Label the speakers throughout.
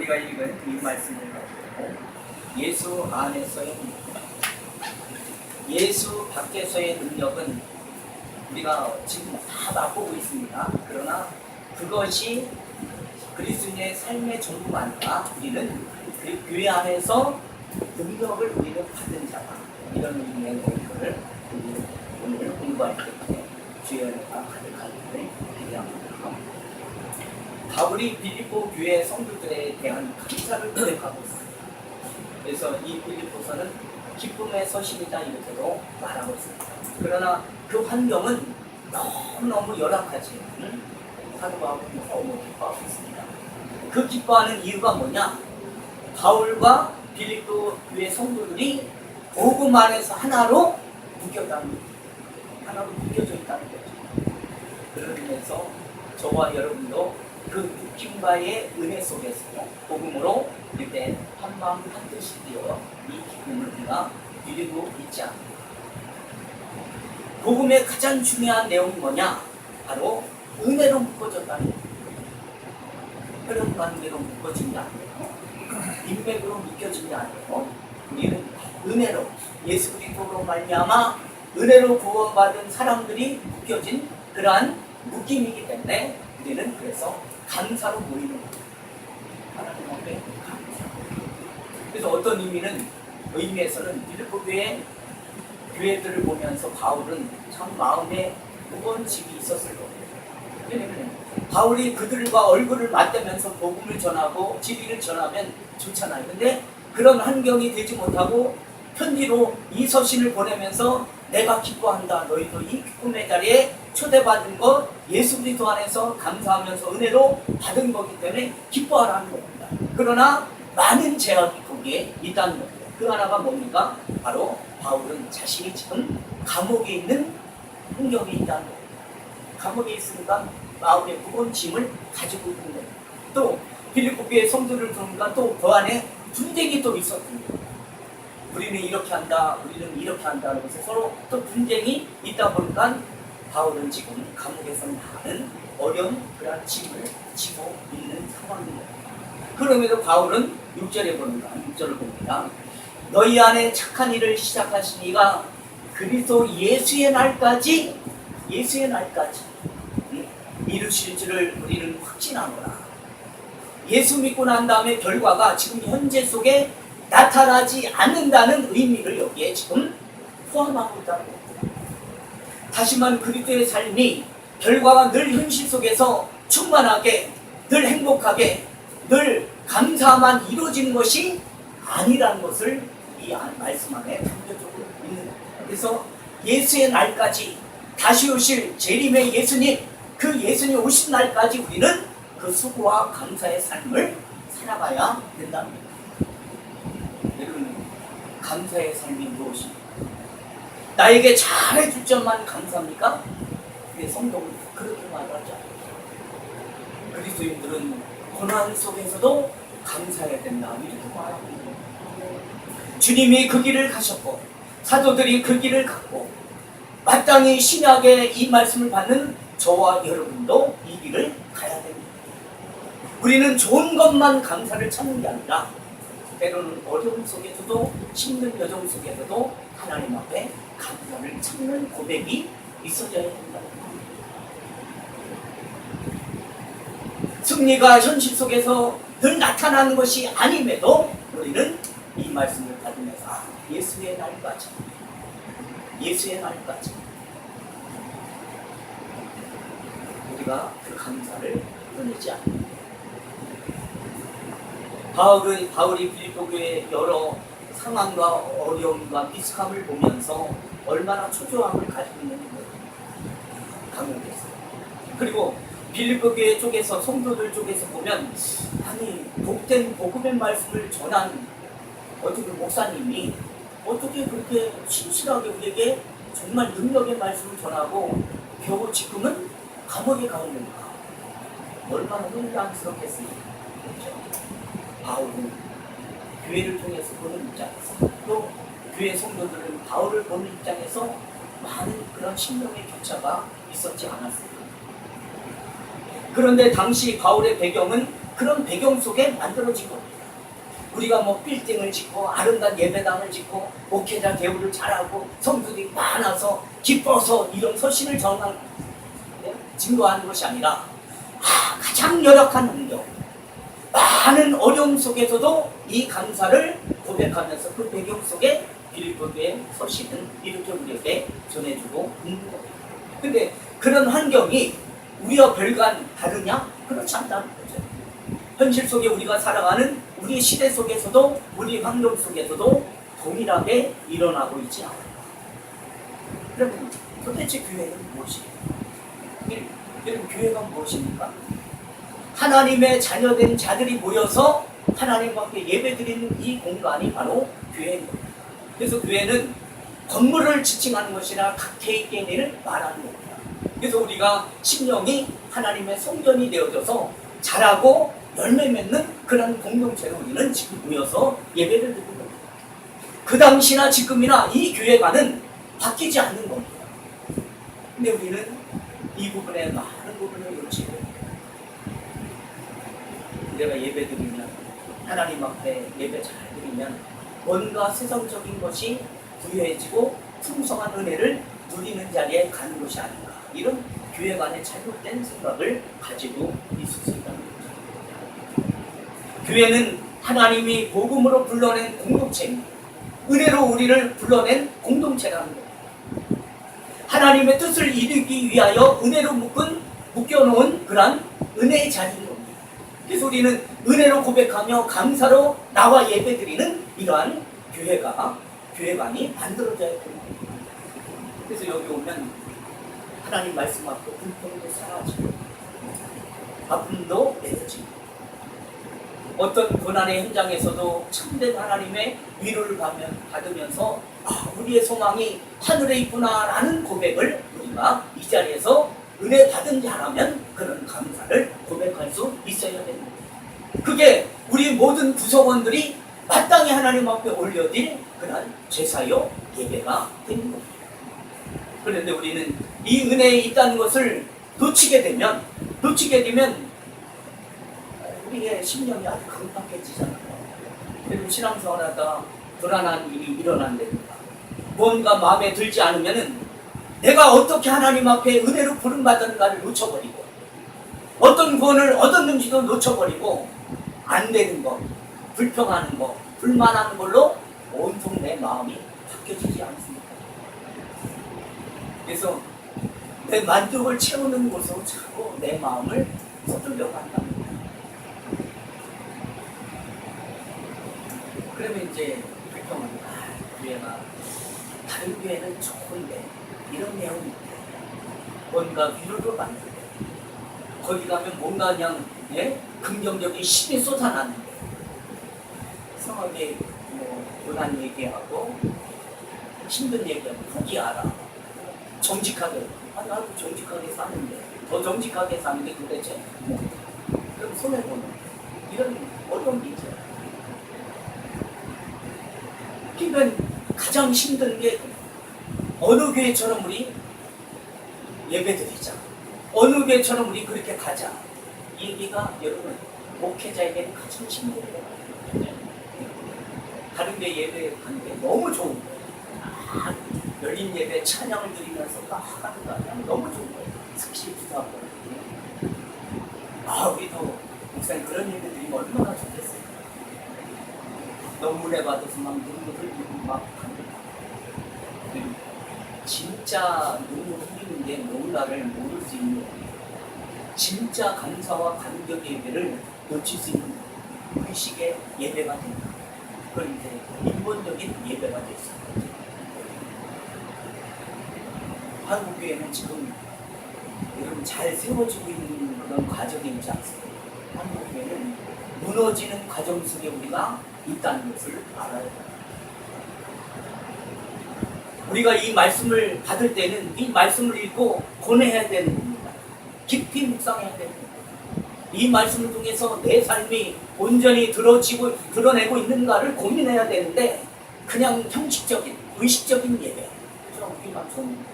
Speaker 1: 우리가 읽은 이 말씀을 가지고 예수 안에서의 능력, 예수 밖에서의 능력은 우리가 지금 다 맛보고 있습니다. 그러나 그것이 그리스도인의 삶의 전부가 아니라 우리는 그 교회 안에서 능력을 우리는 받은 자다. 이런 의미의 내용을 오늘 공부할 때 주의 은혜가 가득하기를 기대합니다. 바울이 빌립보 교회 성도들에 대한 감사를 고백하고 있습니다. 그래서 이 빌립보서는 기쁨의 서신이다 이렇게도 말하고 있습니다. 그러나 그 환경은 너무너무 열악하지. 사도 바울은 너무 기뻐하고 있습니다. 그 기뻐하는 이유가 뭐냐? 바울과 빌립보 교회 성도들이 복음 안에서 하나로 묶여져 있다는 거죠. 그러면서 저와 여러분도 그 묶임과의 은혜 속에서 복음으로 이때 한마음 한뜻이 되어 이 기쁨을 우리가 누리고 있지 않습니다. 복음의 가장 중요한 내용이 뭐냐? 바로 은혜로 묶어졌다는 거예요. 그런 관계로 묶어진 게 아니에요. 인맥으로 묶여진 게 아니에요. 우리는 은혜로 예수 그리스도로 말미암아 은혜로 구원받은 사람들이 묶여진 그러한 묶임이기 때문에 우리는 그래서 감사로 모이는 거예요. 하나님 앞에 감사. 그래서 어떤 의미에서는 빌립보 교회들을 보면서 바울은 참 마음에 무거운 짐이 있었을 거예요. 왜냐면 바울이 그들과 얼굴을 맞대면서 복음을 전하고 진리를 전하면 좋잖아요. 근데 그런 환경이 되지 못하고 편지로 이 서신을 보내면서 내가 기뻐한다. 너희도 이 기쁨의 자리에 초대받은 것 예수 그리스도 안에서 감사하면서 은혜로 받은 거기 때문에 기뻐하라는 겁니다. 그러나 많은 제약이 거기에 있다는 겁니다. 그 하나가 뭡니까? 바로 바울은 자신이 지금 감옥에 있는 환경에 있다는 겁니다. 감옥에 있으니까 마음의 무거운 짐을 가지고 있는 거예요. 또 빌립보 교회 성도를 보니까 또 그 안에 분쟁이 또 있었습니다. 우리는 이렇게 한다, 우리는 이렇게 한다. 그래서 서로 또 분쟁이 있다 보니까 바울은 지금 감옥에서 많은 어려운 그런 짐을 지고 있는 상황입니다. 그럼에도 바울은 6절에 봅니다. 6절을 봅니다. 너희 안에 착한 일을 시작하신 이가 그리스도 예수의 날까지 이루실 줄을 우리는 확신하노라. 예수 믿고 난 다음에 결과가 지금 현재 속에 나타나지 않는다는 의미를 여기에 지금 포함하고 있다는 겁니다. 다시 말하면 그리스도의 삶이 결과가 늘 현실 속에서 충만하게, 늘 행복하게, 늘 감사만 이루어지는 것이 아니라는 것을 이 말씀 안에 단편적으로 있는 겁니다. 그래서 예수의 날까지 다시 오실 재림의 예수님, 그 예수님 오신 날까지 우리는 그 수고와 감사의 삶을 살아가야 된다는 겁니다. 여러분, 감사의 삶이 무엇입니까? 나에게 잘해줄 점만 감사합니까? 그게 성경은 그렇게 말하지 않아요. 그리스도인들은 고난 속에서도 감사해야 된다 이렇게 말하고 있는 거예요. 주님이 그 길을 가셨고 사도들이 그 길을 갔고 마땅히 신약의 이 말씀을 받는 저와 여러분도 이 길을 가야 됩니다. 우리는 좋은 것만 감사를 찾는 게 아니라 때로는 어려움 속에서도 힘든 여정 속에서도 하나님 앞에 감사를 찾는 고백이 있어져야 된다. 승리가 현실 속에서 늘 나타나는 것이 아님에도 우리는 이 말씀을 받으면서 예수의 날까지 우리가 그 감사를 끊이지 않는다. 바울이 빌립보 교회의 여러 상황과 어려움과 미숙함을 보면서 얼마나 초조함을 가지고 있는지 감옥에서. 그리고 빌립보 교회 쪽에서 성도들 쪽에서 보면 아니 복된 복음의 말씀을 전한 어떻게 목사님이 어떻게 그렇게 신실하게 우리에게 정말 능력의 말씀을 전하고 겨우 지금은 감옥에 가 있는가? 얼마나 혼란스럽겠습니까? 바울은 교회를 통해서 보는 입장에서 또 교회 성도들은 바울을 보는 입장에서 많은 그런 심령의 교차가 있었지 않았습니다. 그런데 당시 바울의 배경은 그런 배경 속에 만들어진 겁니다. 우리가 뭐 빌딩을 짓고 아름다운 예배당을 짓고 목회자 대우를 잘하고 성도들이 많아서 기뻐서 이런 서신을 증거하는 것이 아니라 가장 열악한 환경, 많은 어려움 속에서도 이 감사를 고백하면서 그 배경 속에 빌립보교의 서신은 이렇게 우리에게 전해주고 있는 겁니다. 근데 그런 환경이 우리와 별반 다르냐? 그렇지 않다는 거죠. 현실 속에 우리가 살아가는 우리 시대 속에서도 우리 환경 속에서도 동일하게 일어나고 있지 않을까. 그러면 도대체 교회는 무엇이에요? 여러분, 교회가 무엇입니까? 하나님의 자녀된 자들이 모여서 하나님 앞에 예배드리는 이 공간이 바로 교회입니다. 그래서 교회는 건물을 지칭하는 것이나 각 개인을 말하는 겁니다. 그래서 우리가 심령이 하나님의 성전이 되어져서 자라고 열매 맺는 그런 공동체로 우리는 지금 모여서 예배를 드리는 겁니다. 그 당시나 지금이나 이 교회관은 바뀌지 않는 겁니다. 근데 우리는 이 부분에 많은 부분을 놓치고 내가 예배 드리면 하나님 앞에 예배 잘 드리면 뭔가 세상적인 것이 부유해지고 풍성한 은혜를 누리는 자리에 가는 것이 아닌가, 이런 교회관의 잘못된 생각을 가지고 있을 수 있다는 거죠. 교회는 하나님이 복음으로 불러낸 공동체입니다. 은혜로 우리를 불러낸 공동체라는 겁니다. 하나님의 뜻을 이루기 위하여 은혜로 묶여놓은 그러한 은혜의 자리인 겁니다. 그래서 우리는 은혜로 고백하며 감사로 나와 예배드리는 이러한 교회관이 만들어져야 됩니다. 그래서 여기 오면 하나님 말씀 앞에 불평도 사라지고 아픔도 내려지고 어떤 고난의 현장에서도 참된 하나님의 위로를 받으면서 우리의 소망이 하늘에 있구나라는 고백을 우리가 이 자리에서 은혜 받은 자라면 그런 감사를 고백할 수 있어야 됩니다. 그게 우리 모든 구성원들이 마땅히 하나님 앞에 올려드릴 그런 제사요 예배가 되는 겁니다. 그런데 우리는 이 은혜에 있다는 것을 놓치게 되면 우리의 심령이 아주 강팍해지잖아요. 그리고 신앙생활하다 불안한 일이 일어난답니다. 뭔가 마음에 들지 않으면은 내가 어떻게 하나님 앞에 은혜로 부름받았는가를 놓쳐버리고 어떤 구원을 얻었는지도 놓쳐버리고 안 되는 것, 불평하는 것, 불만하는 걸로 온통 내 마음이 바뀌어지지 않습니다. 그래서 내 만족을 채우는 곳으로 자꾸 내 마음을 서두려고 한답니다. 그러면 이제 불평합니다. 교회가 다른 교회는 좋은데 이런 내용이 뭔가 위로를 만들고 거기 가면 뭔가 그냥 긍정적인 힘이 쏟아나는데 이상하게 고난 얘기하고 힘든 얘기하고 포기하라, 정직하게, 나도 정직하게 사는데 더 정직하게 사는데 도대체 그럼 손해보는 이런 어려운 게 있잖아요. 그러니까 가장 힘든 게 어느 교회처럼 우리 예배드리자, 어느 교회처럼 우리 그렇게 가자, 이 얘기가 여러분 목회자에게는 가장 힘들어요. 다른 데 예배 가는 게 너무 좋은 거예요. 열린 예배 찬양을 드리면서 막 하는 거 아니야? 너무 좋은 거예요. 특히 부탁하고 우리도 목사님 그런 예배 드리면 얼마나 좋겠어요. 너무 은혜 받아서 막 눈물 흘리고 막 진짜 눈물 흘리는 게 뭔가를 모를 수 있는 거예요. 진짜 감사와 감격의 예배를 놓칠 수 있는 의식의 예배가 된다. 그걸 이제 인본적인 예배가 됐어요. 한국교회는 지금 여러분 잘 세워지고 있는 그런 과정이 있지 않습니까? 한국교회는 무너지는 과정 속에 우리가 있다는 것을 알아야 합니다. 우리가 이 말씀을 받을 때는 이 말씀을 읽고 고뇌해야 되는 겁니다. 깊이 묵상해야 되는 겁니다. 이 말씀을 통해서 내 삶이 온전히 드러내고 있는가를 고민해야 되는데 그냥 형식적인, 의식적인 예배, 우리만 좀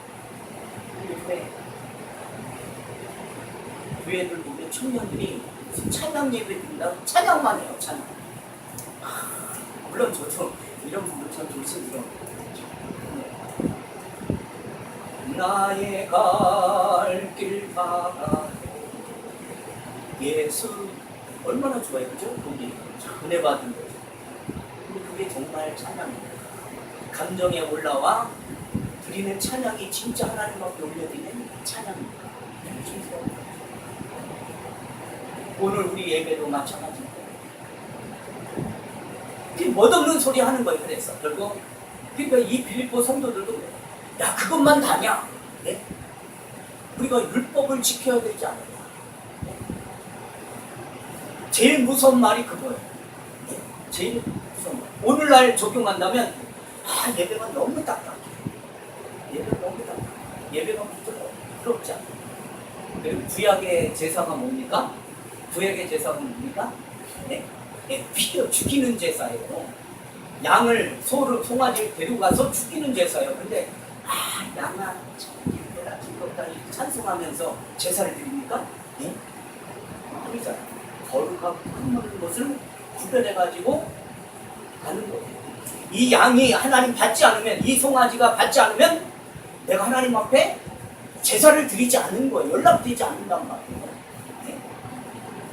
Speaker 1: 교회들 보면 청년들이 무슨 찬양 예배 드린다고 찬양만 해요. 찬양. 물론 저도 이런 부분 참 조심스러워요. 나의 갈 길 가다 예수 얼마나 좋아요, 그죠? 거기 은혜 받은 거죠. 근데 그게 정말 찬양입니다. 감정에 올라와 드리는 찬양이 진짜 하나님 앞에 올려드리는 찬양입니다. 오늘 우리 예배도 마찬가지입니다. 멋없는 소리 하는 거예요. 그래서 결국 그러니까 이 빌립보 성도들도 야 그것만 다냐? 네? 우리가 율법을 지켜야 되지 않느냐? 네? 제일 무서운 말이 그거예요. 네? 제일 무서운 말. 오늘날 적용한다면 예배가 너무 딱딱해. 예배가 너무 딱딱해. 예배가 부끄럽지 않아. 그리고 구약의 제사가 뭡니까? 구약의 제사가 뭡니까? 네? 네, 피려 죽이는 제사예요. 양을 송아지를 데리고 가서 죽이는 제사예요. 근데 양아 참기쁘다 즐겁다 찬송하면서 제사를 드립니까? 네? 아니잖아요. 거룩하고 흠없는 것을 구별해가지고 가는 거예요. 이 양이 하나님 받지 않으면, 이 송아지가 받지 않으면 내가 하나님 앞에 제사를 드리지 않는 거예요. 연락되지 않는단 말이에요. 네?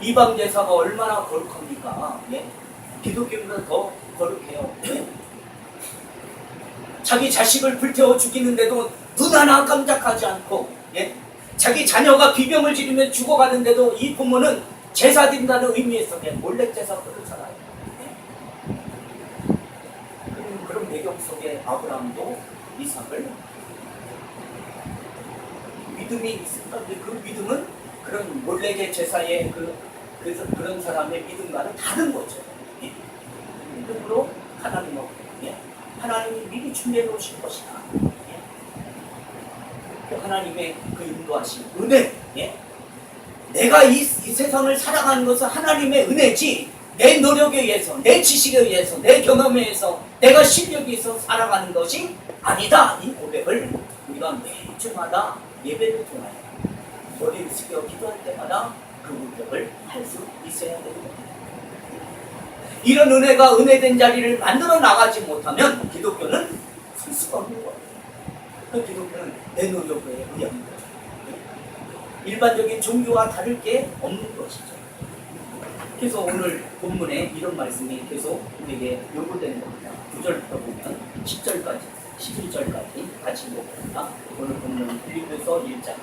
Speaker 1: 이방 제사가 얼마나 거룩합니까? 예? 기독교보다 더 거룩해요. 자기 자식을 불태워 죽이는데도 눈 하나 깜짝하지 않고, 예? 자기 자녀가 비명을 지르며 죽어가는데도 이 부모는 제사 드린다는 의미에서 몰래 제사 그렇잖아요. 예? 그런 배경 속에 아브라함도 이삭을 믿음이 있을까? 그 믿음은 그런 몰래 제사의 그런 사람의 믿음과는 다른 거죠. 예? 믿음으로 하나님을, 예? 하나님이 미리 준비해 놓으신 것이다. 예? 그 하나님의 그 인도하신 은혜, 예? 내가 이 세상을 살아가는 것은 하나님의 은혜지 내 노력에 의해서, 내 지식에 의해서, 내 경험에 의해서, 내가 실력에 의해서 살아가는 것이 아니다. 이 고백을 우리가 매주마다 예배를 통하여 머리를 숙여 기도할 때마다 그 고백을 할 수 있어야 됩니다. 이런 은혜가 은혜된 자리를 만들어 나가지 못하면 기독교는 설 수가 없는 거예요. 그 기독교는 내 노력에 의한 거죠. 일반적인 종교와 다를 게 없는 것이죠. 그래서 오늘 본문에 이런 말씀이 계속 우리에게 요구되는 겁니다. 9절부터 보면 10절까지, 11절까지 같이 읽어봅니다. 오늘 본문 빌립보서 1장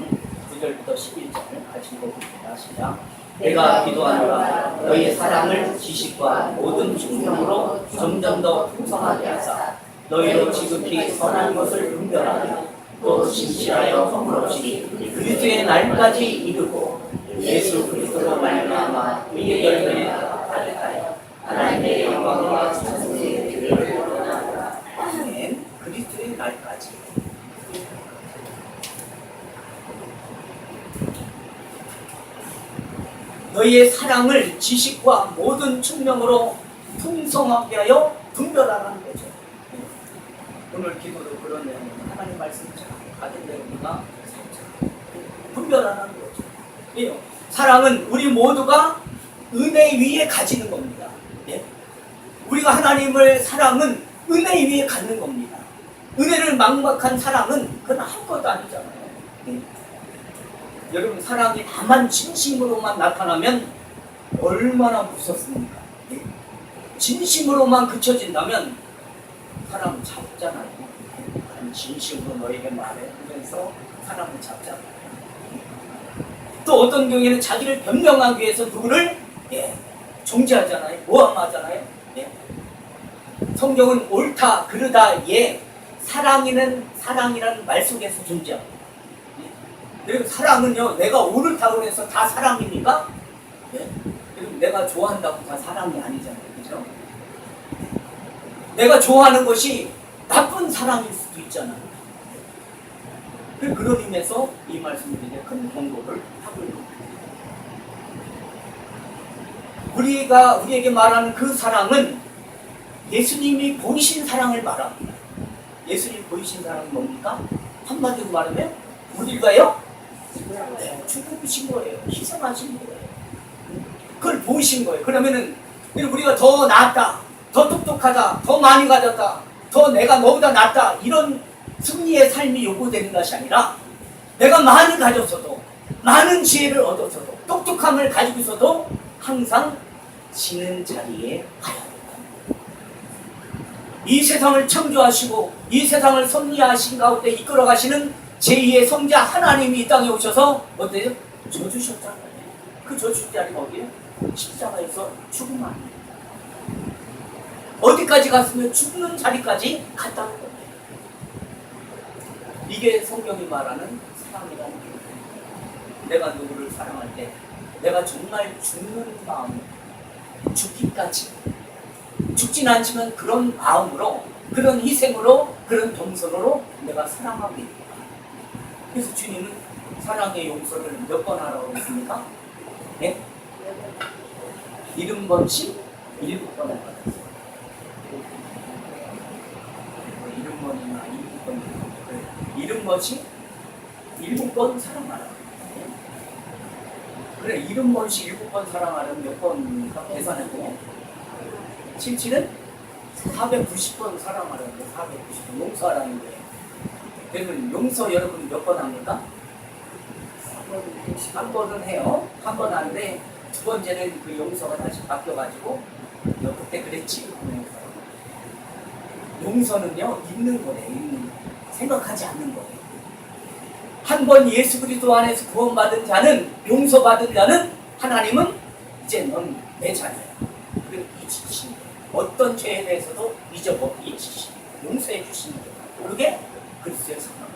Speaker 1: 9절부터 11절을 같이 읽어봅니다. 시작. 내가 기도하노라 너희의 사랑을 지식과 모든 충성으로 점점 더 풍성하게 하사 너희로 지극히 선한 것을 분별하며 또 진실하여 허물없이 그리스도의 날까지 이르고 예수 그리스도로 말미암아 의의 열매에 가득하여 하나님의 영광과 찬송에 이르기를 원하노라. 아멘. 그리스도의 날까지. 너희의 사랑을 지식과 모든 충명으로 풍성하게 하여 분별하라는 거죠. 오늘 기도도 그런 내용입니다. 하나님 말씀을 잘 가진 내용과 분별하라는 거죠. 왜요? 사랑은 우리 모두가 은혜 위에 가지는 겁니다. 예? 우리가 하나님을 사랑은 은혜 위에 갖는 겁니다. 은혜를 막막한 사랑은 그건 아무것도 아니잖아요. 예? 여러분 사랑이 다만 진심으로만 나타나면 얼마나 무섭습니까? 예? 진심으로만 그쳐진다면 사람을 잡잖아요. 진심으로 너에게 말하면서 사람을 잡잖아요. 또 어떤 경우에는 자기를 변명하기 위해서 누구를 정죄하잖아요. 모함하잖아요. 예? 성경은 옳다, 그르다, 예, 사랑이라는 말 속에서 존재합니다. 예? 그리고 사랑은요, 내가 옳다고 해서 다 사랑입니까? 예? 그리고 내가 좋아한다고 다 사랑이 아니잖아요. 그죠? 내가 좋아하는 것이 나쁜 사랑일 수도 있잖아요. 그런 의미에서 이 말씀을 이제 큰 권고를 하고 있는 겁니다. 우리에게 말하는 그 사랑은 예수님이 보이신 사랑을 말합니다. 예수님이 보이신 사랑은 뭡니까? 한마디로 말하면 우리가요? 죽으신 거예요. 희생하신 거예요. 그걸 보신 거예요. 그러면은 우리가 더 낫다, 더 똑똑하다, 더 많이 가졌다, 더 내가 너보다 낫다, 이런 승리의 삶이 요구되는 것이 아니라 내가 많이 가졌어도, 많은 지혜를 얻었어도, 똑똑함을 가지고 있어도 항상 지는 자리에 가야 된다. 이 세상을 창조하시고 이 세상을 섭리하신 가운데 이끌어가시는 제2의 성자 하나님이 이 땅에 오셔서 어때요? 져주셨잖아요. 그 져주신 자리가 어디예요? 십자가에서 죽음 아니에요. 어디까지 갔으면 죽는 자리까지 갔다는 겁니다. 이게 성경이 말하는 사랑이라는 거예요. 내가 누구를 사랑할 때 내가 정말 죽는 마음으로, 죽기까지, 죽진 않지만 그런 마음으로, 그런 희생으로, 그런 동선으로 내가 사랑하고 있다. 그래서 주님은 사랑의 용서를 몇 번 하라고 했습니까? 네? 70번씩 7번 할 거예요. 70번이나 7번, 70번씩 7번 사랑하라. 그래, 70번씩 7번 사랑하려면 몇 번 계산해도 77은 490번 사랑하려는데 490번 용서하라는 거예요. 그러면 용서 여러분 몇 번 합니까? 한 번은 해요. 한 번 하는데 두 번째는 그 용서가 다시 바뀌어가지고 너 그때 그랬지? 용서는요, 있는 거예요. 있는 거. 생각하지 않는 거예요. 한 번 예수 그리스도 안에서 구원받은 자는, 용서받은 자는 하나님은 이제 넌 내 자녀야. 그리고 잊으시는 거예요. 어떤 죄에 대해서도 잊어버리고 잊으시는 거예요. 용서해 주시는 거예요. 그게 그리스도의 사랑입니다.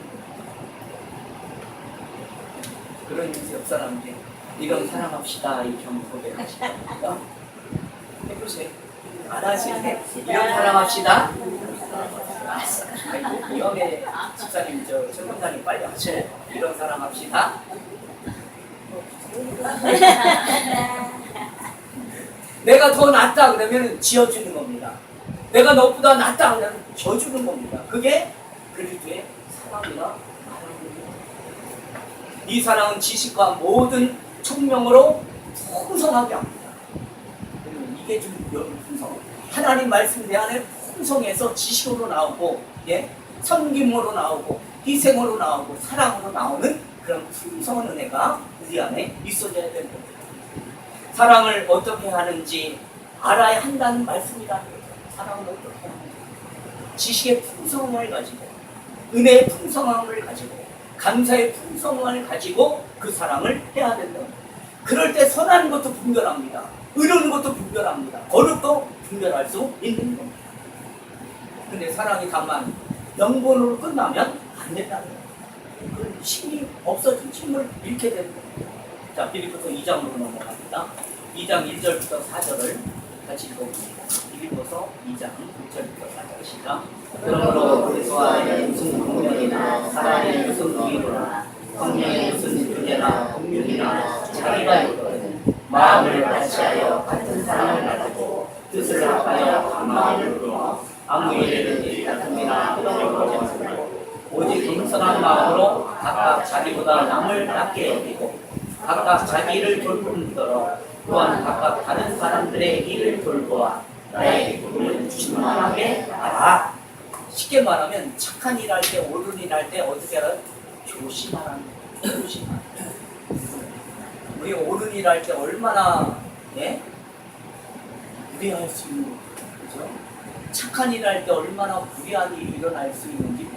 Speaker 1: 그런 옆 사람한테 이런 사랑합시다 이렇게 한번 고백하시다. 해보세요. 안 하시네. 이런 사랑합시다. 위험해. 집사님, 전문가님 빨리 하셔요. 이런 사랑합시다. 내가 더 낫다 그러면 지어주는 겁니다. 내가 너보다 낫다 그러면 져주는 겁니다. 그게 그리스도의 사랑이라 말하는 겁니다. 이 사랑은 지식과 모든 총명으로 풍성하게 합니다. 이게 좀 풍성. 하나님 말씀 내 안에 풍성해서 지식으로 나오고, 예, 섬김으로 나오고, 희생으로 나오고, 사랑으로 나오는 그런 풍성한 은혜가 우리 안에 있어져야 되는 겁니다. 사랑을 어떻게 하는지 알아야 한다는 말씀이라는 거죠. 사랑을 어떻게 하는지. 지식의 풍성함을 가지고, 은혜의 풍성함을 가지고, 감사의 풍성함을 가지고 그 사랑을 해야 된다. 그럴 때 선한 것도 분별합니다. 의로운 것도 분별합니다. 거룩도 분별할 수 있는 겁니다. 근데 사랑이 다만 명분으로 끝나면 안 된다는 거예요. 그 힘이 없어진 힘을 잃게 되는 겁니다. 자, 빌립보서 2장으로 넘어갑니다. 2장 1절부터 4절을 같이 읽어봅니다. 빌립보서 2장 1절부터 4절 시작.
Speaker 2: 그러므로 그리스도 안에 무슨 공명이나 사랑의 무슨 의로나 성령의 무슨 교제나 공명이나 자기가 있거든 마음을 같이하여 같은 사랑을 가지고 뜻을 합하여 한 마음을 이루어 아무 일에는 일 같음이나 흠을 보지 말고 오직 겸손한 마음으로 각각 자기보다 남을 낮게 여기고 각각 자기를 돌봄도록 또한 각각 다른 사람들의 일을 돌보아 나의 기쁨을 충만하게 하라. 쉽게 말하면 착한 일 할 때, 옳은 일 할 때 어떻게 하라? 조심하라는 거예요. 조심하라. 우리 옳은 일 할 때 얼마나, 예? 무리할 수 있는 거예요. 그렇죠? 착한 일 할 때 얼마나 무리한 일이 일어날 수 있는지.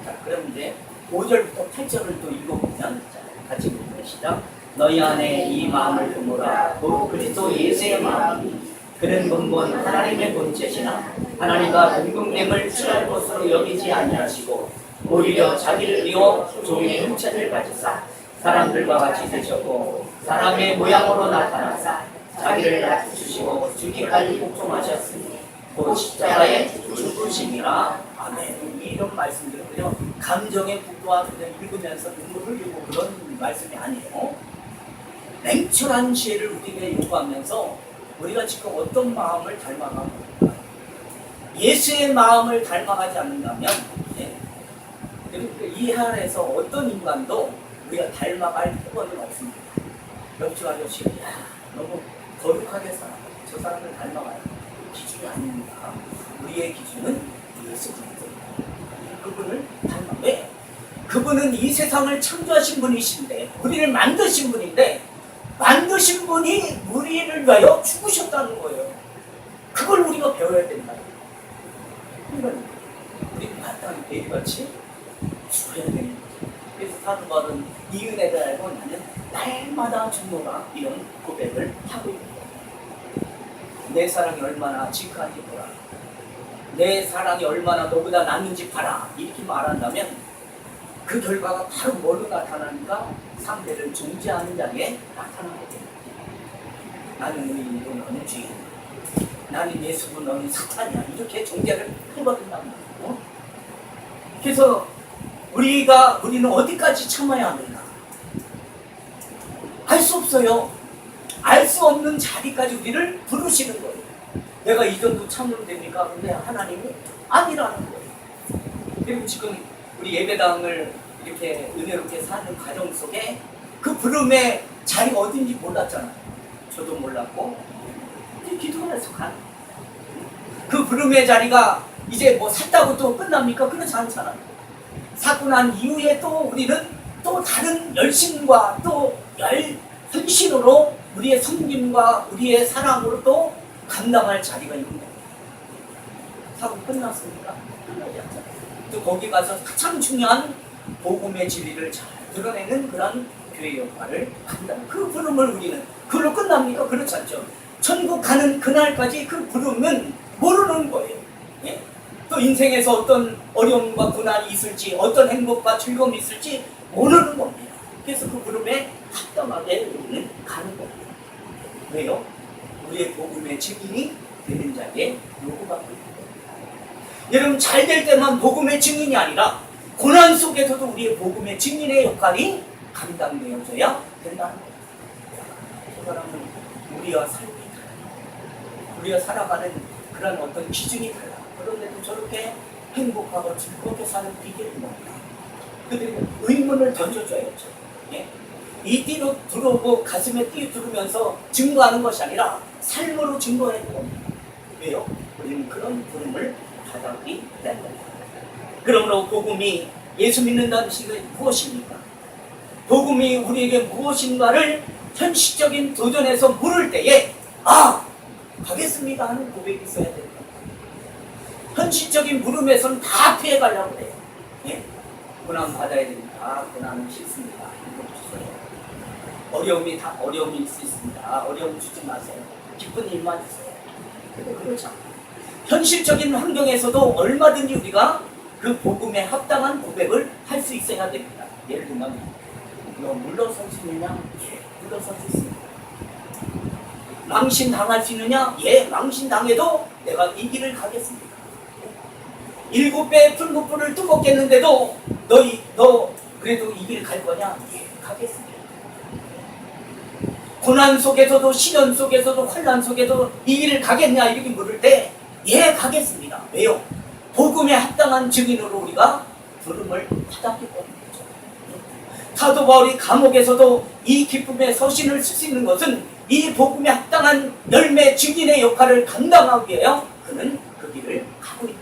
Speaker 2: 자, 그럼 이제 5절부터 8절을 또 읽어보면, 자, 같이 읽어봅시다. 너희 안에 이 마음을 품으라. 곧 그리스도 예수의 마음이 그는 근본 하나님의 본체시나 하나님과 동등됨을 취할 것으로 여기지 아니하시고 오히려 자기를 비워 종의 형체를 가지사 사람들과 같이 되셨고 사람의 모양으로 나타나사 자기를 낮추시고 죽기까지 복종하셨으니 곧 십자가의 죽으심이라. 아멘. 이런 말씀들은요, 감정의 북도와 그냥 읽으면서 눈물을 흘리고 그런 말씀이 아니에요. 냉철한 지혜를 우리에게 요구하면서 우리가 지금 어떤 마음을 닮아가고 있는가? 예수의 마음을 닮아가지 않는다면, 예, 이 안에서 어떤 인간도 우리가 닮아갈 필요는 없습니다. 옆집 아저씨, 야,
Speaker 1: 너무 거룩하게 살아. 저 사람을 닮아가요. 기준이 아닙니다. 우리의 기준은 예수 그리스도. 그분을 닮아. 왜? 그분은 이 세상을 창조하신 분이신데, 우리를 만드신 분인데, 만드신 분이 우리를 위하여 죽으셨다는 거예요. 그걸 우리가 배워야 된다. 그러니까 우리 마땅히 매일같이 죽어야 되는 거죠. 그래서 사도 바울은 이 은혜를 알고 나는 날마다 죽노라, 이런 고백을 하고 있는 거예요. 내 사랑이 얼마나 지극한지 보라. 내 사랑이 얼마나 너보다 낫는지 봐라. 이렇게 말한다면 그 결과가 바로 뭘로 나타나니까 상대를 존재하는 자리에 나타나거든요. 나는 의인이고 너는 죄인. 나는 예수고 너는 사탄이야. 이렇게 존재를 해버린단 말이에요. 그래서 우리는 어디까지 참아야 하는가? 알 수 없어요. 알 수 없는 자리까지 우리를 부르시는 거예요. 내가 이 정도 참으면 됩니까? 근데 하나님이 아니라는 거예요. 그리고 지금 우리 예배당을 이렇게 은혜롭게 사는 과정 속에 그 부름의 자리가 어딘지 몰랐잖아요. 저도 몰랐고 기도를 해서 가는 거예요. 그 부름의 자리가 이제 뭐 샀다고 또 끝납니까? 그렇지 않잖아요. 사고 난 이후에 또 우리는 또 다른 열심과 또 헌신으로 우리의 섬김과 우리의 사랑으로 또 감당할 자리가 있는 거예요. 사고 끝났습니까? 끝나지 않잖아요. 또 거기 가서 가장 중요한 복음의 진리를 잘 드러내는 그런 교회 역할을 한다는 그 부름을 우리는 그걸로 끝납니까? 그렇지 않죠. 천국 가는 그날까지 그 부름은 모르는 거예요. 예? 또 인생에서 어떤 어려움과 고난이 있을지 어떤 행복과 즐거움이 있을지 모르는 겁니다. 그래서 그 부름에 합당하게 우리는 가는 겁니다. 왜요? 우리의 복음의 증인이 되는 자리에 요구받고 있는 겁니다. 여러분 잘 될 때만 복음의 증인이 아니라 고난 속에서도 우리의 복음의 증인의 역할이 감당되어져야 된다는 거예요. 그 사람은 우리와 삶이 달라요. 우리가 살아가는 그런 어떤 기준이 달라요. 그런데도 저렇게 행복하고 즐겁게 사는 비결이 뭡니까? 그들이 의문을 던져줘야죠. 예? 이 띠로 들어오고 가슴에 띠 두르면서 증거하는 것이 아니라 삶으로 증거해야 됩니다. 왜요? 우리는 그런 부름을 받았기 때문입니다. 그러므로 복음이 예수 믿는다는 것이 무엇입니까? 복음이 우리에게 무엇인가를 현실적인 도전에서 물을 때에 가겠습니다 하는 고백이 있어야 됩니다. 현실적인 물음에서는 다 피해가려고 해요. 예? 고난 받아야 됩니다. 고난은 싫습니다. 어려움이 어려움일 수 있습니다. 어려움 주지 마세요. 기쁜 일만 주세요. 근데 그렇지 않아요. 현실적인 환경에서도 얼마든지 우리가 그 복음에 합당한 고백을 할 수 있어야 됩니다. 예를 들면 너 물러설 수 있느냐? 예, 물러설 수 있습니다. 망신당할 수 있느냐? 예, 망신당해도 내가 이 길을 가겠습니다. 7배의 풀무불을 뜨겁겠는데도 너 그래도 이 길 갈 거냐? 예, 가겠습니다. 고난 속에서도 시련 속에서도 환난 속에서도 이 길을 가겠냐 이렇게 물을 때 예, 가겠습니다. 왜요? 복음에 합당한 증인으로 우리가 부름을 받았기 때문이죠. 사도 바울이 감옥에서도 이 기쁨의 서신을 쓸 수 있는 것은 이 복음에 합당한 열매 증인의 역할을 감당하기 위하여 그는 그 길을 가고 있다.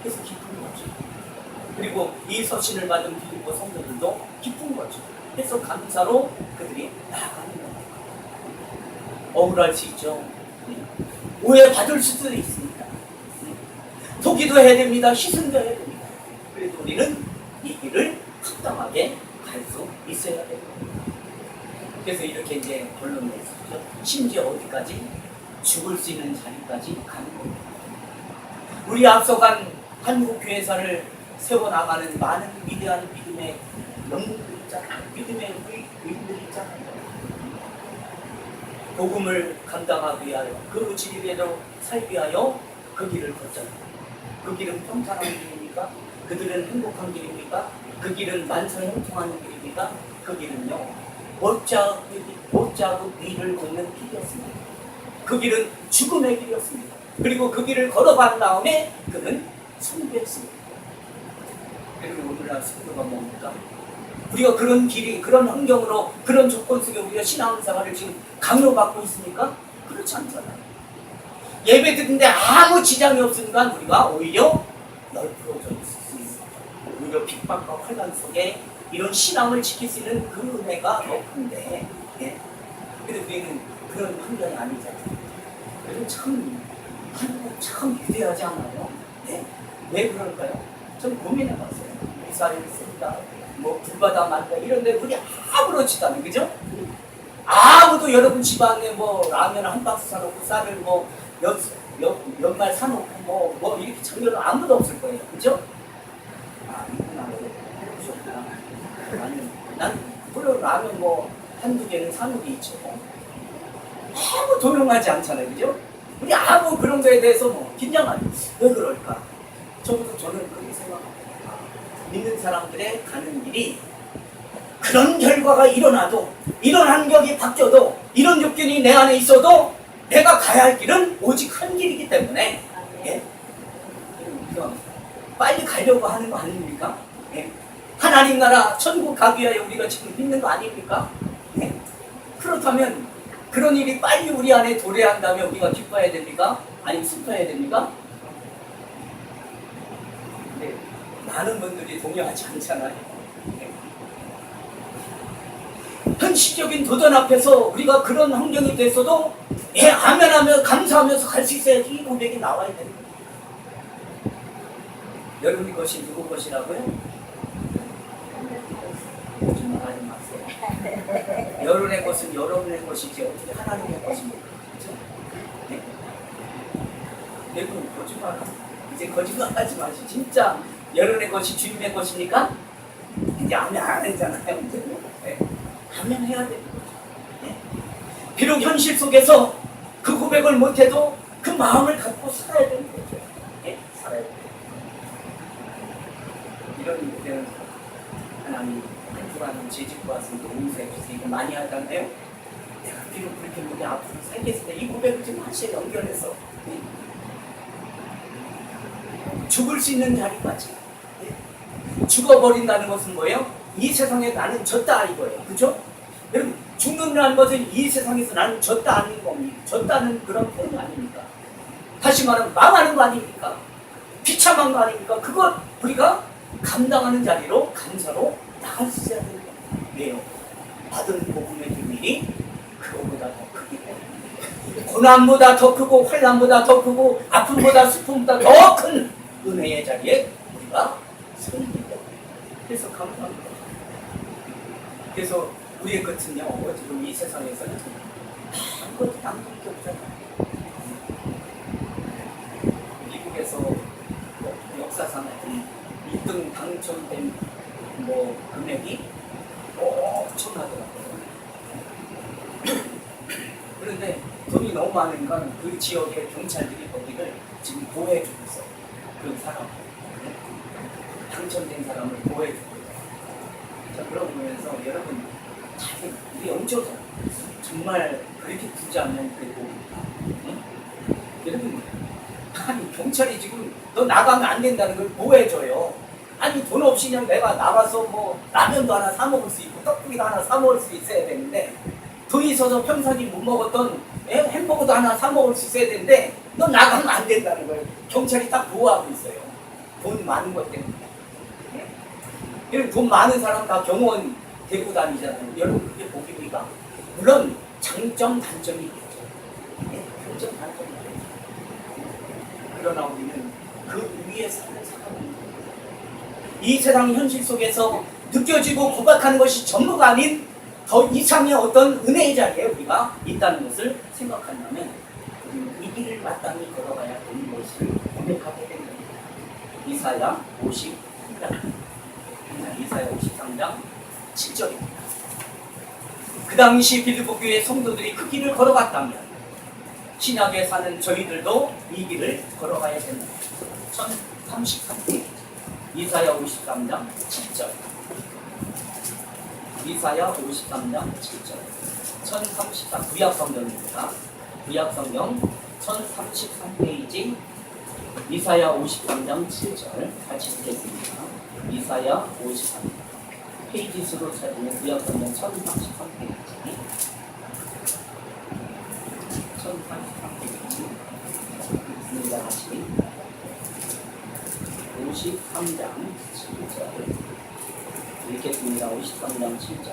Speaker 1: 그래서 기쁜 거죠. 그리고 이 서신을 받은 빌립보 성도들도 기쁜 거죠. 그래서 감사로 그들이 나아가는 겁니다. 억울할 수 있죠. 오해받을 수도 있습니다. 토기도 해야 됩니다. 희생도 해야 됩니다. 그래도 우리는 이 길을 합당하게 갈 수 있어야 됩니다. 그래서 이렇게 이제 결론을 내주죠. 심지어 어디까지? 죽을 수 있는 자리까지 가는 겁니다. 우리 앞서간 한국교회사를 세워나가는 많은 위대한 믿음의 영웅들이 있잖아요. 믿음의 의인들이 있잖아요. 복음을 감당하기 위하여 그 진리대로 살기 위하여 그 길을 걷잖아요. 그 길은 평탄한 길입니까? 그들은 행복한 길입니까? 그 길은 만사형통하는 길입니까? 그 길은요 못자국 위를 걷는 길이었습니다. 그 길은 죽음의 길이었습니다. 그리고 그 길을 걸어간 다음에 그는 숭배했습니다. 그리고 오늘날 성도가 뭡니까? 우리가 그런 길이, 그런 환경으로, 그런 조건 속에 우리가 신앙생활을 지금 강요받고 있습니까? 그렇지 않잖아요. 예배 드는데 아무 지장이 없으니까 우리가 오히려 널브러져 있을 수 있어요. 오히려 핍박과 환난 속에 이런 신앙을 지킬 수 있는 그 은혜가 높은데, 예? 근데 우리는 그런 환경이 아니잖아요. 그래서 참, 하나님 참 위대하지 않나요? 네? 왜 그럴까요? 좀 고민해봤어요. 이스라엘 있습니다. 뭐 불바다 만다 이런데 우리 아무렇지도 않아요, 그죠? 아무도 여러분 집안에 뭐 라면 한 박스 사놓고 쌀을 뭐 연말 사놓고 뭐 이렇게 장려는 아무도 없을 거예요, 그죠? 아, 이구나, 해보셨구나. 난 물론 라면 뭐 한두 개는 사놓은 게 있죠. 아무 도용하지 않잖아요, 그죠? 우리 아무 그런 거에 대해서 뭐 긴장하지. 왜 그럴까? 저는 그렇게 생각합니다. 믿는 사람들의 가는 길이 그런 결과가 일어나도, 이런 환경이 바뀌어도, 이런 요건이 내 안에 있어도 내가 가야 할 길은 오직 한 길이기 때문에, 예? 빨리 가려고 하는 거 아닙니까? 예? 하나님 나라 천국 가기 위하여 우리가 지금 믿는 거 아닙니까? 예? 그렇다면 그런 일이 빨리 우리 안에 도래한다면 우리가 기뻐해야 됩니까? 아니면 슬퍼해야 됩니까? 네. 많은 분들이 동의하지 않잖아요. 현실적인 도전 앞에서 우리가 그런 환경이 됐어도 아멘하며 감사하면서 갈 수 있어야지 이 고백이 나와야 되는 거예요. 여러분의 것이 누구 것이라고요? 거짓말하지 마세요. 여러분의 것은 여러분의 것이지 어떻게 하나님의 것입니까? 그렇죠? 네? 여러분 거짓말 이제 거짓말하지 마시. 진짜 여러분의 것이 주님의 것입니까? 이제 아멘 안 했잖아요. 네. 아멘 해야 되는 거죠. 네. 비록 현실 속에서 그 고백을 못해도 그 마음을 갖고 살아야 되는 거죠. 네. 살아야 돼요. 이런 때는 하나님 한 주간 재직과 왔으니까 용서해 주세요. 이거 많이 하잖아요. 내가 비록 그렇게 못해 앞으로 살겠습니다. 이 고백을 지금 하시에 연결해서 네. 죽을 수 있는 자리까지. 네. 죽어버린다는 것은 뭐예요? 이 세상에 나는 졌다 이거예요. 그죠? 여러분 죽는다는 것은 이 세상에서 나는 졌다는 겁니다. 졌다는 그런 표현 아닙니까? 다시 말하면 망하는 거 아닙니까? 비참한 거 아닙니까? 그걸 우리가 감당하는 자리로 감사로 나갈 수 있어야 되는 겁니다. 왜요? 받은 복음의 비밀이 그거보다 더 크기 때문에 고난보다 더 크고 환난보다 더 크고 아픔보다 슬픔보다 더 큰 은혜의 자리에 우리가 서 있기 때문에 그래서 감사합니다. 그래서 우리의 끝은요, 지금 이 세상에서는 아무것도 남는 게 없잖아요. 미국에서 역사상 1등 당첨된 금액이 엄청나더라고요. 그런데 돈이 너무 많으니까 그 지역의 경찰들이 거기를 지금 보호해주고 있어요. 그런 사람, 당첨된 사람을 보호해주고 있어요. 자, 그러고 보면서 여러분, 우리 영적으로 정말 그렇게 부자면 되고, 응? 여러분, 아니 경찰이 지금 너 나가면 안 된다는 걸 보호해줘요. 아니 돈 없이 그냥 내가 나가서 뭐 라면도 하나 사 먹을 수 있고 떡볶이도 하나 사 먹을 수 있어야 되는데 돈이 있어서 평상시 못 먹었던 햄버거도 하나 사 먹을 수 있어야 되는데 너 나가면 안 된다는 걸 경찰이 딱 보호하고 있어요. 돈 많은 것 때문에. 여러분 돈 많은 사람 다 경호원 데리고 다니잖아요. 여러분 그게 보기보니까 물론 장점 단점이 있겠죠. 장점 단점이 있겠죠. 그러나 우리는 그 위에 사는 사람입니다. 이 세상 현실 속에서 느껴지고 고백하는 것이 전부가 아닌 더 이상의 어떤 은혜의 자리에 우리가 있다는 것을 생각한다면 우리는 이 길을 마땅히 걸어가야 되는 것을 고백하게 됩니다. 이사야 53장 7절입니다. 그 당시 빌립보 교회 성도들이 그 길을 걸어갔다면 신약에 사는 저희들도 이 길을 걸어가야 됩니다. 1033페이지 이사야 53장 7절 이사야 53장 7절 1033 구약성경입니다. 구약성경 1033페이지 이사야 53장 7절 같이 읽겠습니다. 이사야 53 페이지 수로 찾으면 구약성경 1033페이지 1033페이지 있습니다. 다시 53장 7절 읽겠습니다. 53장 7절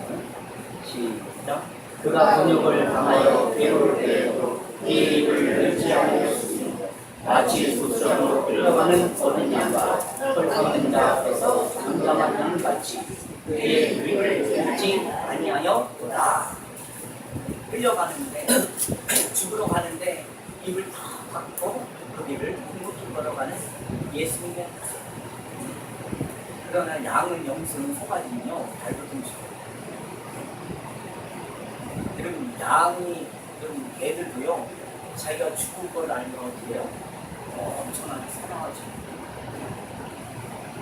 Speaker 1: 시작.
Speaker 2: 그가 번역을 당하여 괴로울 때에도 그의 입을 열지 아니하였으니 마치 소처럼 끌려가는 어린 양과 헐벗는 자 앞에서
Speaker 1: 잠잠한 양같이 그의 입을 열지 아니하였도다. 끌려가는데 죽으러 가는데 입을 다 닫고 그 길을 묵묵히 걸어가는 예수님의 모습. 그러나 양은 영수는 소가지는요 발버둥 치고. 그럼 양이 그럼 개들도요 자기가 죽을 걸 알면 어떻게 해요? 엄청나게 사랑하죠.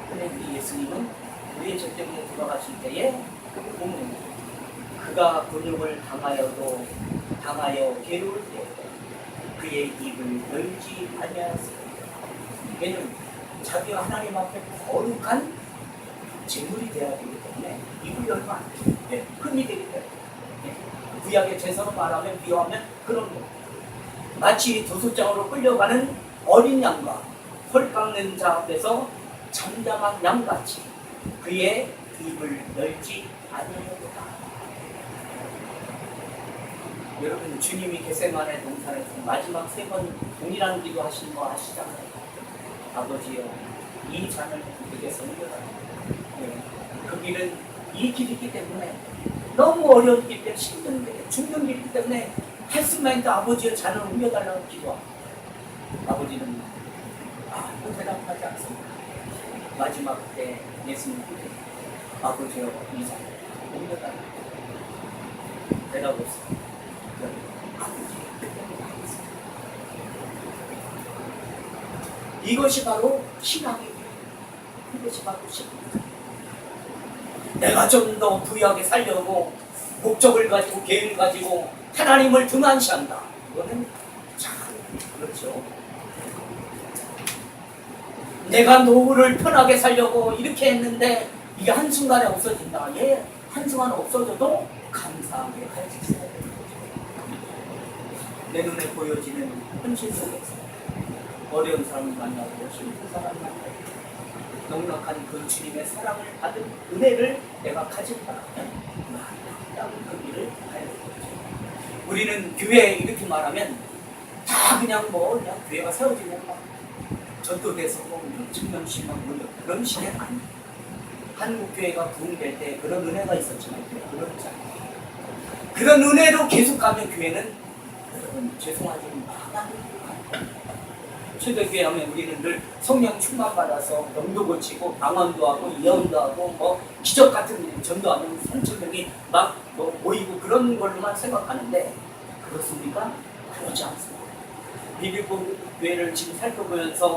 Speaker 1: 근데 우리 예수님은 우리의 죄 때문에 돌아가실 때에 보면 그가 곤욕을 당하여 괴로울 때 그의 입을 열지 아니하였어요. 왜냐면 자기가 하나님 앞에 거룩한 제물이 되어야 되기 때문에 입을 열면 안 돼요. 네, 흠이 되기 때문에. 네. 구약의 제사로 말하면 비유하면 그런 거. 마치 도소장으로 끌려가는 어린 양과 헐 깎는 자 앞에서 잠잠한 양같이 그의 입을 열지 아니하였도다. 여러분 주님이 겟세마네 동산에서 마지막 3번 동일한 기도하신 거 아시잖아요. 아버지여 이 잔을 그에게서 옮겨달라. 네. 그 길은 이 길이기 때문에 너무 어려운 길 때문에 힘든데 죽는 길이기 때문에 할 수만 있다. 아버지여 잔을 옮겨달라고 기도합니다. 아버지는 아무 대답하지 않습니다. 마지막 때 예수님 기도 아버지여 이 잔을 옮겨달라. 대답 없습니다. 이것이 바로 신앙이에요. 이것이 바로 신앙이에요. 내가 좀 더 부유하게 살려고 목적을 가지고 계획을 가지고 하나님을 등한시한다. 이거는 참 그렇죠. 내가 노후를 편하게 살려고 이렇게 했는데 이게 한순간에 없어진다. 예, 한순간 없어져도 감사하게 가르칠 수 있어야 되는 거죠. 내 눈에 보여지는 현실 속에서 어려운 사람을 만나고 힘든 사람을 만나고 넉넉한 그 주님의 사랑을 받은 은혜를 내가 가진다면 나는 그 길을 가야 되는 거죠. 우리는 교회 이렇게 말하면 다 그냥 그냥 교회가 세워지면 막 전도돼서 청년식만 모여 그런 식의 아니에요. 한국 교회가 부흥될 때 그런 은혜가 있었지만 그렇지 않아요. 그런 은혜로 계속 가면 교회는 여러분 죄송하지만 망하는 거예요. 초대교회 하면 우리는 늘 성령 충만 받아서 병도 고치고 방언도 하고 예언도 하고 기적 같은 일 전도하면 3,000명이 막 모이고 그런 걸로만 생각하는데 그렇습니까? 그렇지 않습니다. 비밀보 교회를 지금 살펴보면서